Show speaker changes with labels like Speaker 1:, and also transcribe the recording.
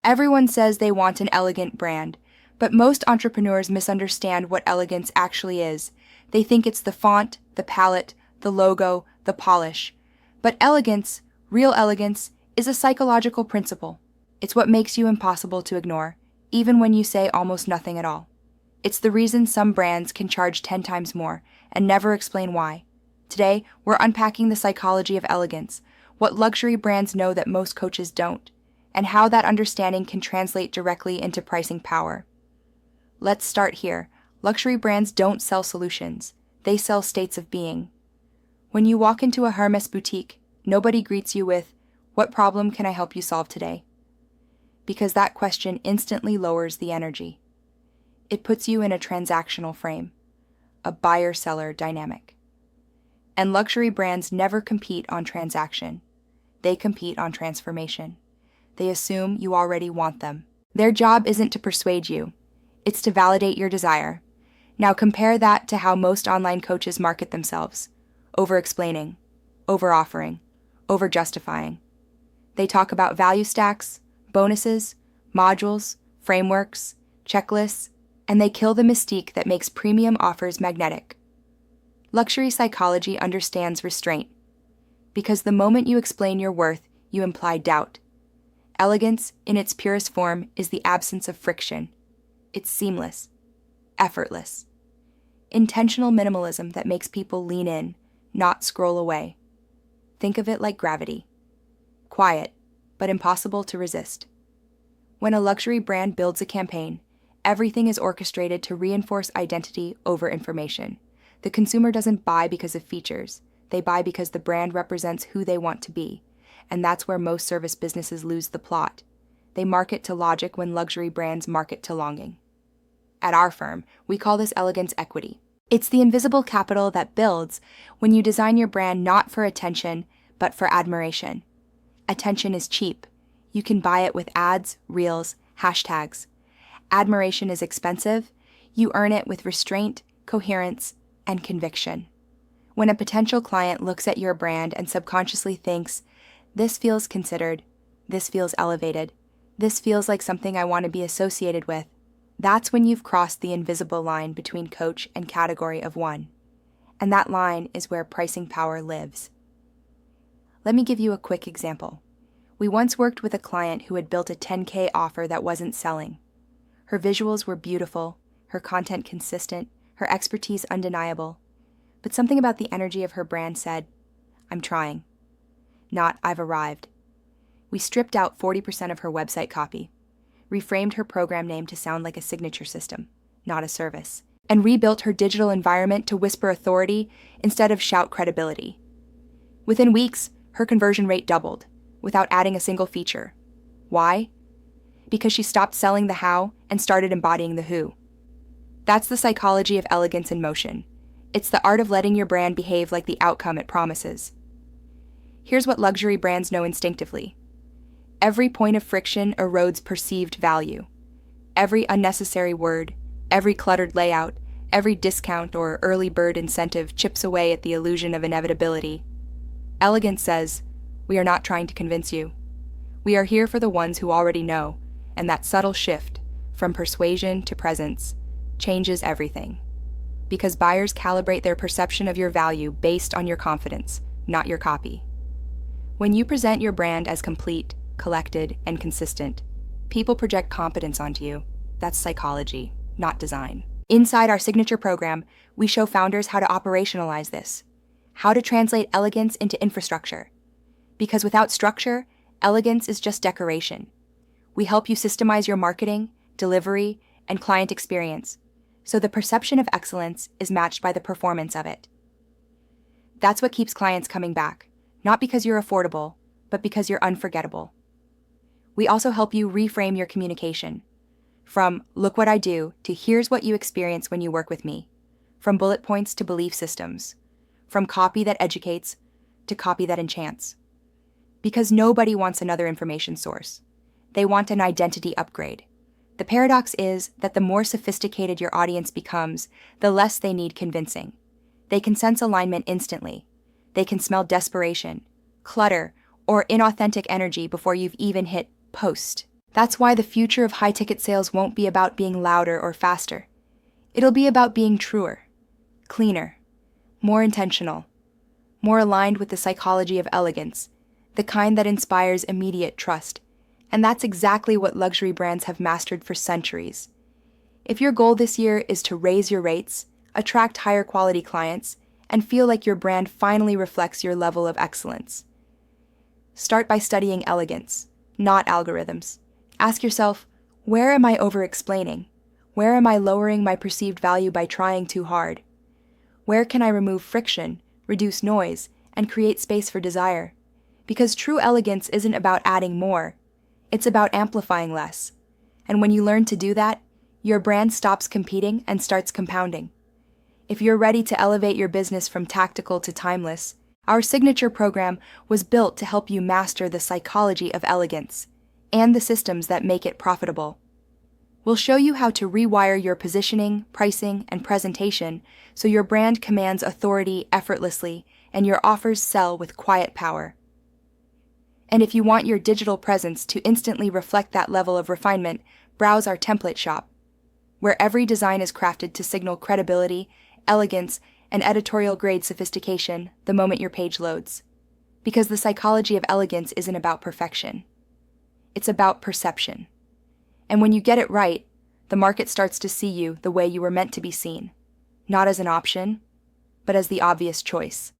Speaker 1: Everyone says they want an elegant brand, but most entrepreneurs misunderstand what elegance actually is. They think it's the font, the palette, the logo, the polish. But elegance, real elegance, is a psychological principle. It's what makes you impossible to ignore, even when you say almost nothing at all. It's the reason some brands can charge 10 times more and never explain why. Today, we're unpacking the psychology of elegance, what luxury brands know that most coaches don't, and how that understanding can translate directly into pricing power. Let's start here. Luxury brands don't sell solutions. They sell states of being. When you walk into a Hermes boutique, nobody greets you with, "What problem can I help you solve today?" Because that question instantly lowers the energy. It puts you in a transactional frame, a buyer-seller dynamic. And luxury brands never compete on transaction. They compete on transformation. They assume you already want them. Their job isn't to persuade you. It's to validate your desire. Now compare that to how most online coaches market themselves. Over-explaining, over-offering, over-justifying. They talk about value stacks, bonuses, modules, frameworks, checklists, and they kill the mystique that makes premium offers magnetic. Luxury psychology understands restraint, because the moment you explain your worth, you imply doubt. Elegance, in its purest form, is the absence of friction. It's seamless, effortless. Intentional minimalism that makes people lean in, not scroll away. Think of it like gravity. Quiet, but impossible to resist. When a luxury brand builds a campaign, everything is orchestrated to reinforce identity over information. The consumer doesn't buy because of features. They buy because the brand represents who they want to be. And that's where most service businesses lose the plot. They market to logic when luxury brands market to longing. At our firm, we call this elegance equity. It's the invisible capital that builds when you design your brand not for attention, but for admiration. Attention is cheap. You can buy it with ads, reels, hashtags. Admiration is expensive. You earn it with restraint, coherence, and conviction. When a potential client looks at your brand and subconsciously thinks, "This feels considered, this feels elevated, this feels like something I want to be associated with," that's when you've crossed the invisible line between coach and category of one. And that line is where pricing power lives. Let me give you a quick example. We once worked with a client who had built a 10K offer that wasn't selling. Her visuals were beautiful, her content consistent, her expertise undeniable. But something about the energy of her brand said, "I'm trying." Not, "I've arrived." We stripped out 40% of her website copy, reframed her program name to sound like a signature system, not a service, and rebuilt her digital environment to whisper authority instead of shout credibility. Within weeks, her conversion rate doubled, without adding a single feature. Why? Because she stopped selling the how and started embodying the who. That's the psychology of elegance in motion. It's the art of letting your brand behave like the outcome it promises. Here's what luxury brands know instinctively. Every point of friction erodes perceived value. Every unnecessary word, every cluttered layout, every discount or early bird incentive chips away at the illusion of inevitability. Elegance says, "We are not trying to convince you. We are here for the ones who already know," and that subtle shift, from persuasion to presence, changes everything. Because buyers calibrate their perception of your value based on your confidence, not your copy. When you present your brand as complete, collected, and consistent, people project competence onto you. That's psychology, not design. Inside our signature program, we show founders how to operationalize this, how to translate elegance into infrastructure. Because without structure, elegance is just decoration. We help you systemize your marketing, delivery, and client experience, so the perception of excellence is matched by the performance of it. That's what keeps clients coming back, not because you're affordable, but because you're unforgettable. We also help you reframe your communication. From "look what I do" to "here's what you experience when you work with me." From bullet points to belief systems. From copy that educates to copy that enchants. Because nobody wants another information source. They want an identity upgrade. The paradox is that the more sophisticated your audience becomes, the less they need convincing. They can sense alignment instantly. They can smell desperation, clutter, or inauthentic energy before you've even hit post. That's why the future of high-ticket sales won't be about being louder or faster. It'll be about being truer, cleaner, more intentional, more aligned with the psychology of elegance, the kind that inspires immediate trust. And that's exactly what luxury brands have mastered for centuries. If your goal this year is to raise your rates, attract higher quality clients, and feel like your brand finally reflects your level of excellence, start by studying elegance, not algorithms. Ask yourself, where am I over-explaining? Where am I lowering my perceived value by trying too hard? Where can I remove friction, reduce noise, and create space for desire? Because true elegance isn't about adding more, it's about amplifying less. And when you learn to do that, your brand stops competing and starts compounding. If you're ready to elevate your business from tactical to timeless, our signature program was built to help you master the psychology of elegance and the systems that make it profitable. We'll show you how to rewire your positioning, pricing, and presentation so your brand commands authority effortlessly and your offers sell with quiet power. And if you want your digital presence to instantly reflect that level of refinement, browse our template shop, where every design is crafted to signal credibility, elegance, and editorial-grade sophistication the moment your page loads. Because the psychology of elegance isn't about perfection. It's about perception. And when you get it right, the market starts to see you the way you were meant to be seen, not as an option, but as the obvious choice.